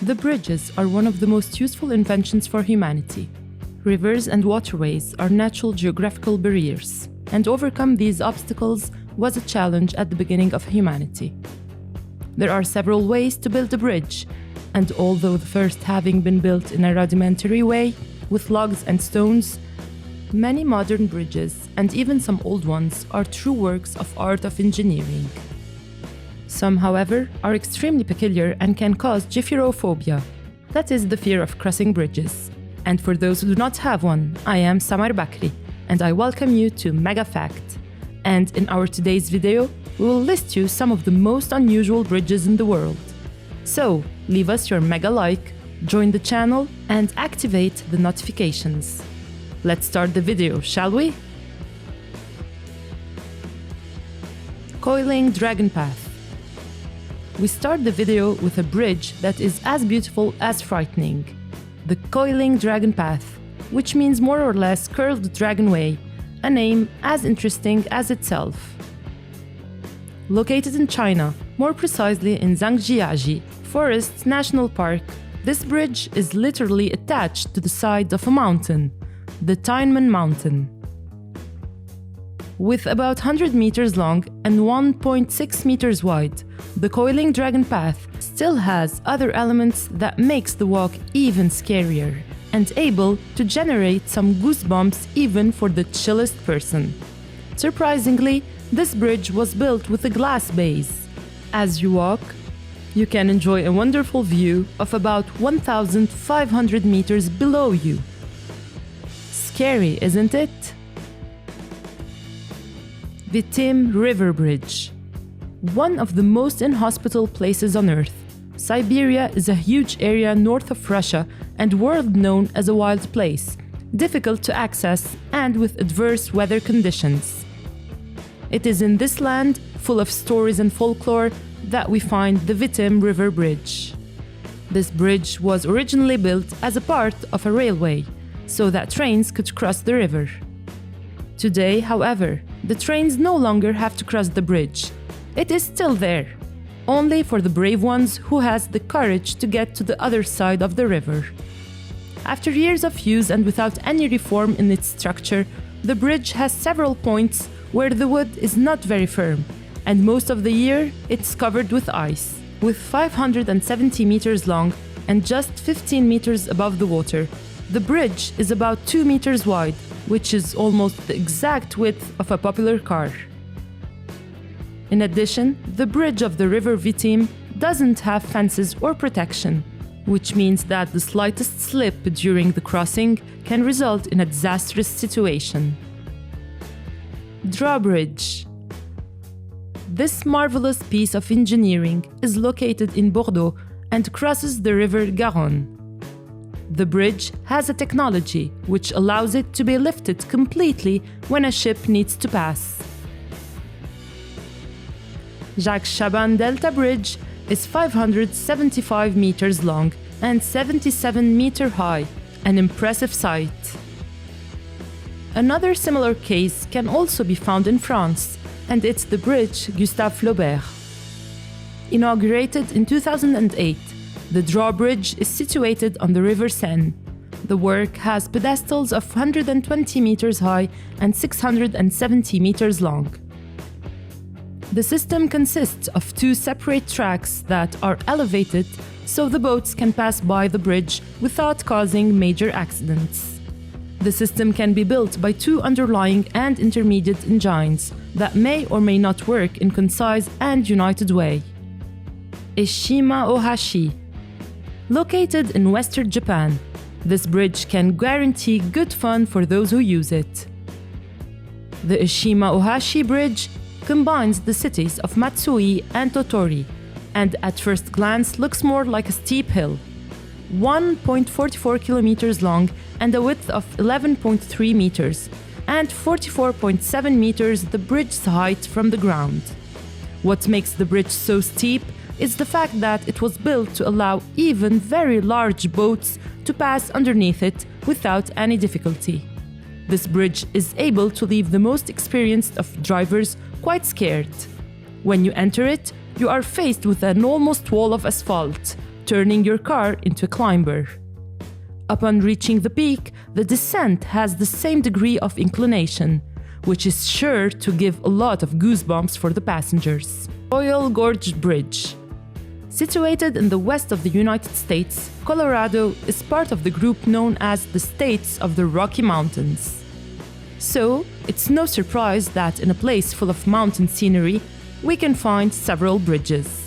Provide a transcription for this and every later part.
The bridges are one of the most useful inventions for humanity. Rivers and waterways are natural geographical barriers, and overcome these obstacles was a challenge at the beginning of humanity. There are several ways to build a bridge, and although the first having been built in a rudimentary way, with logs and stones, many modern bridges, and even some old ones, are true works of art of engineering. Some, however, are extremely peculiar and can cause gephyrophobia, that is the fear of crossing bridges. And for those who do not have one, I am Samar Bakri, and I welcome you to Mega Fact. And in our today's video, we will list you some of the most unusual bridges in the world. So, leave us your mega like, join the channel, and activate the notifications. Let's start the video, shall we? Coiling Dragon Path. We start the video with a bridge that is as beautiful as frightening. The Coiling Dragon Path, which means more or less curved dragon way, a name as interesting as itself. Located in China, more precisely in Zhangjiajie Forest National Park, this bridge is literally attached to the side of a mountain, the Tianmen Mountain. With about 100 meters long and 1.6 meters wide, the Coiling Dragon Path still has other elements that makes the walk even scarier and able to generate some goosebumps even for the chillest person. Surprisingly, this bridge was built with a glass base. As you walk, you can enjoy a wonderful view of about 1,500 meters below you. Scary, isn't it? Vitim River Bridge. One of the most inhospitable places on Earth, Siberia is a huge area north of Russia and world known as a wild place, difficult to access and with adverse weather conditions. It is in this land, full of stories and folklore, that we find the Vitim River Bridge. This bridge was originally built as a part of a railway, so that trains could cross the river. Today, however, the trains no longer have to cross the bridge. It is still there, only for the brave ones who has the courage to get to the other side of the river. After years of use and without any reform in its structure, the bridge has several points where the wood is not very firm, and most of the year it's covered with ice. With 570 meters long and just 15 meters above the water, the bridge is about 2 meters wide, which is almost the exact width of a popular car. In addition, the bridge of the river Vitim doesn't have fences or protection, which means that the slightest slip during the crossing can result in a disastrous situation. Drawbridge. This marvelous piece of engineering is located in Bordeaux and crosses the river Garonne. The bridge has a technology which allows it to be lifted completely when a ship needs to pass. Jacques Chaban Delta Bridge is 575 meters long and 77 meters high, an impressive sight. Another similar case can also be found in France, and it's the bridge Gustave Flaubert. Inaugurated in 2008, the drawbridge is situated on the river Seine. The work has pedestals of 120 meters high and 670 meters long. The system consists of two separate tracks that are elevated so the boats can pass by the bridge without causing major accidents. The system can be built by two underlying and intermediate engines that may or may not work in concise and united way. Eshima Ohashi. Located in western Japan, this bridge can guarantee good fun for those who use it. The Eshima Ohashi Bridge combines the cities of Matsui and Tottori, and at first glance looks more like a steep hill. 1.44 kilometers long and a width of 11.3 meters, and 44.7 meters the bridge's height from the ground. What makes the bridge so steep is the fact that it was built to allow even very large boats to pass underneath it without any difficulty. This bridge is able to leave the most experienced of drivers quite scared. When you enter it, you are faced with an almost wall of asphalt, turning your car into a climber. Upon reaching the peak, the descent has the same degree of inclination, which is sure to give a lot of goosebumps for the passengers. Royal Gorge Bridge. Situated in the west of the United States, Colorado is part of the group known as the States of the Rocky Mountains. So, it's no surprise that in a place full of mountain scenery, we can find several bridges.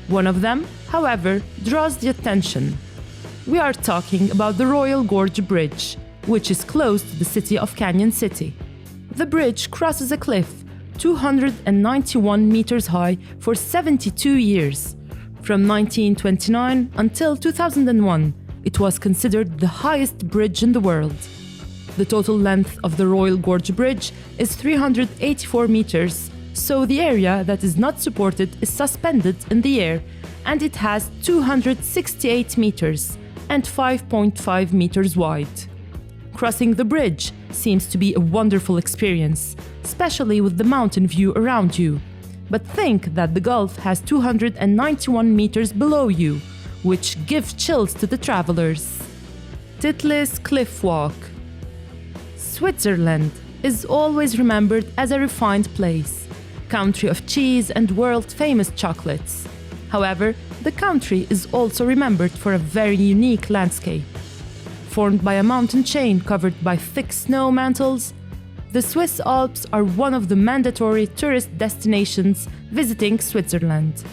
One of them, however, draws the attention. We are talking about the Royal Gorge Bridge, which is close to the city of Canyon City. The bridge crosses a cliff 291 meters high for 72 years. From 1929 until 2001, it was considered the highest bridge in the world. The total length of the Royal Gorge Bridge is 384 meters, so the area that is not supported is suspended in the air, and it has 268 meters and 5.5 meters wide. Crossing the bridge seems to be a wonderful experience, especially with the mountain view around you. But think that the Gulf has 291 meters below you, which give chills to the travelers. Titlis Cliff Walk. Switzerland is always remembered as a refined place, country of cheese and world-famous chocolates. However, the country is also remembered for a very unique landscape. Formed by a mountain chain covered by thick snow mantles, the Swiss Alps are one of the mandatory tourist destinations visiting Switzerland.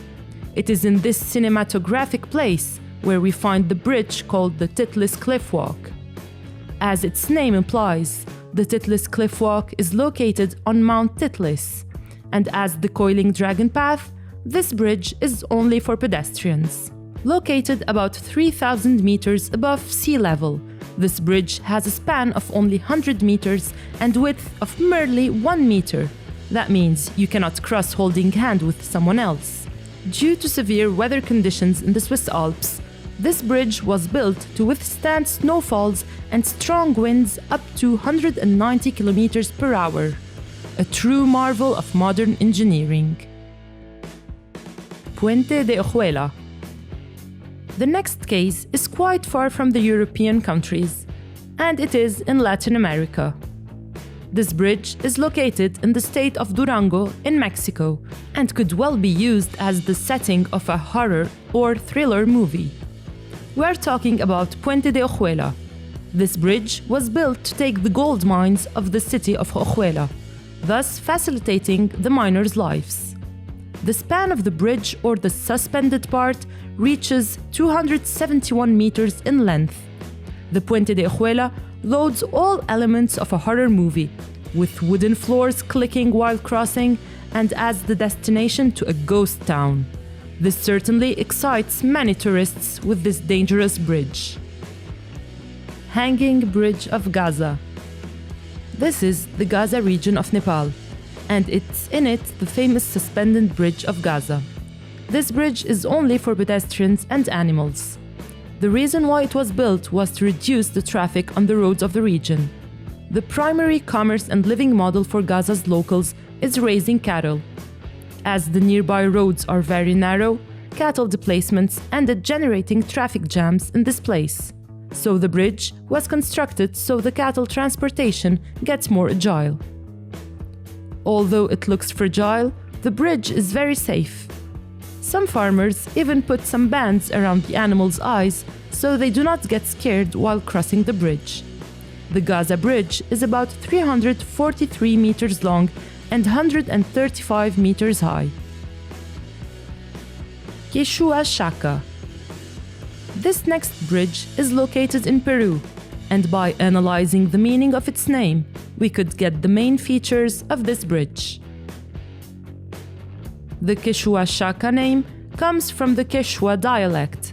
It is in this cinematographic place where we find the bridge called the Titlis Cliff Walk. As its name implies, the Titlis Cliff Walk is located on Mount Titlis, and as the Coiling Dragon Path, this bridge is only for pedestrians. Located about 3,000 meters above sea level, this bridge has a span of only 100 meters and width of merely 1 meter. That means you cannot cross holding hand with someone else. Due to severe weather conditions in the Swiss Alps, this bridge was built to withstand snowfalls and strong winds up to 190 kilometers per hour. A true marvel of modern engineering. Puente de Ojuela. The next case is quite far from the European countries, and it is in Latin America. This bridge is located in the state of Durango in Mexico and could well be used as the setting of a horror or thriller movie. We are talking about Puente de Ojuela. This bridge was built to take the gold mines of the city of Ojuela, thus facilitating the miners' lives. The span of the bridge, or the suspended part, reaches 271 meters in length. The Puente de Ojuela loads all elements of a horror movie, with wooden floors clicking while crossing, and adds the destination to a ghost town. This certainly excites many tourists with this dangerous bridge. Hanging Bridge of Gaza. This is the Gaza region of Nepal, and it's in it the famous suspended bridge of Gaza. This bridge is only for pedestrians and animals. The reason why it was built was to reduce the traffic on the roads of the region. The primary commerce and living model for Gaza's locals is raising cattle. As the nearby roads are very narrow, cattle displacements ended generating traffic jams in this place. So the bridge was constructed so the cattle transportation gets more agile. Although it looks fragile, the bridge is very safe. Some farmers even put some bands around the animals' eyes so they do not get scared while crossing the bridge. The Gaza Bridge is about 343 meters long and 135 meters high. Quechua Shaka. This next bridge is located in Peru, and by analyzing the meaning of its name, we could get the main features of this bridge. The Quechua Shaka name comes from the Quechua dialect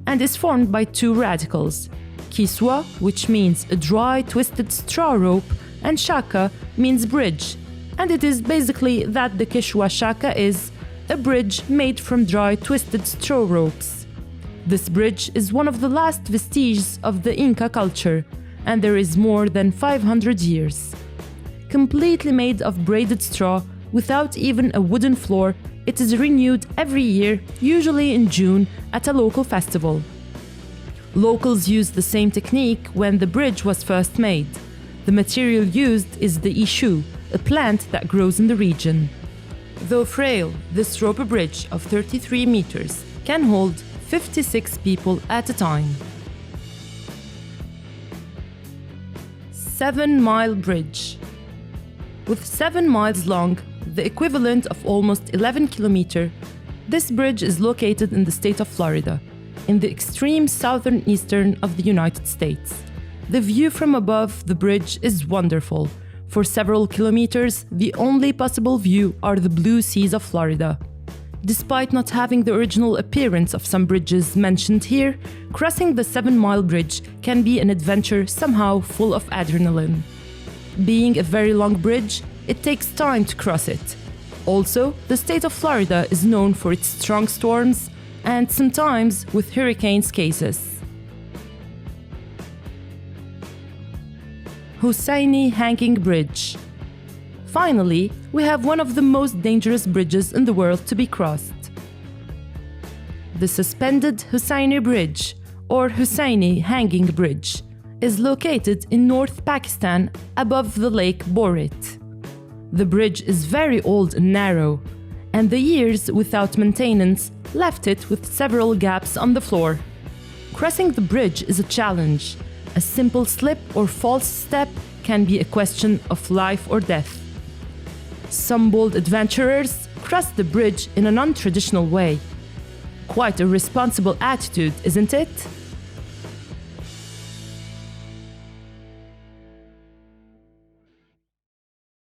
and is formed by two radicals, Quisua, which means a dry, twisted straw rope, and Shaka means bridge, and it is basically that the Quechua Shaka is a bridge made from dry, twisted straw ropes. This bridge is one of the last vestiges of the Inca culture, and there is more than 500 years. Completely made of braided straw, without even a wooden floor, It is renewed every year, usually in June, at a local festival. Locals used the same technique when the bridge was first made. The material used is the ishu, a plant that grows in the region. Though frail, this rope bridge of 33 meters can hold 56 people at a time. 7-mile bridge. With 7 miles long, the equivalent of almost 11 kilometers, this bridge is located in the state of Florida, in the extreme southern eastern of the United States. The view from above the bridge is wonderful. For several kilometers, the only possible view are the blue seas of Florida. Despite not having the original appearance of some bridges mentioned here, crossing the 7-mile bridge can be an adventure somehow full of adrenaline. Being a very long bridge, it takes time to cross it. Also, the state of Florida is known for its strong storms and sometimes with hurricanes cases. Hussaini Hanging Bridge. Finally, we have one of the most dangerous bridges in the world to be crossed. The suspended Hussaini Bridge, or Hussaini Hanging Bridge, is located in North Pakistan above the Lake Borit. The bridge is very old and narrow, and the years without maintenance left it with several gaps on the floor. Crossing the bridge is a challenge. A simple slip or false step can be a question of life or death. Some bold adventurers cross the bridge in a non-traditional way. Quite a responsible attitude, isn't it?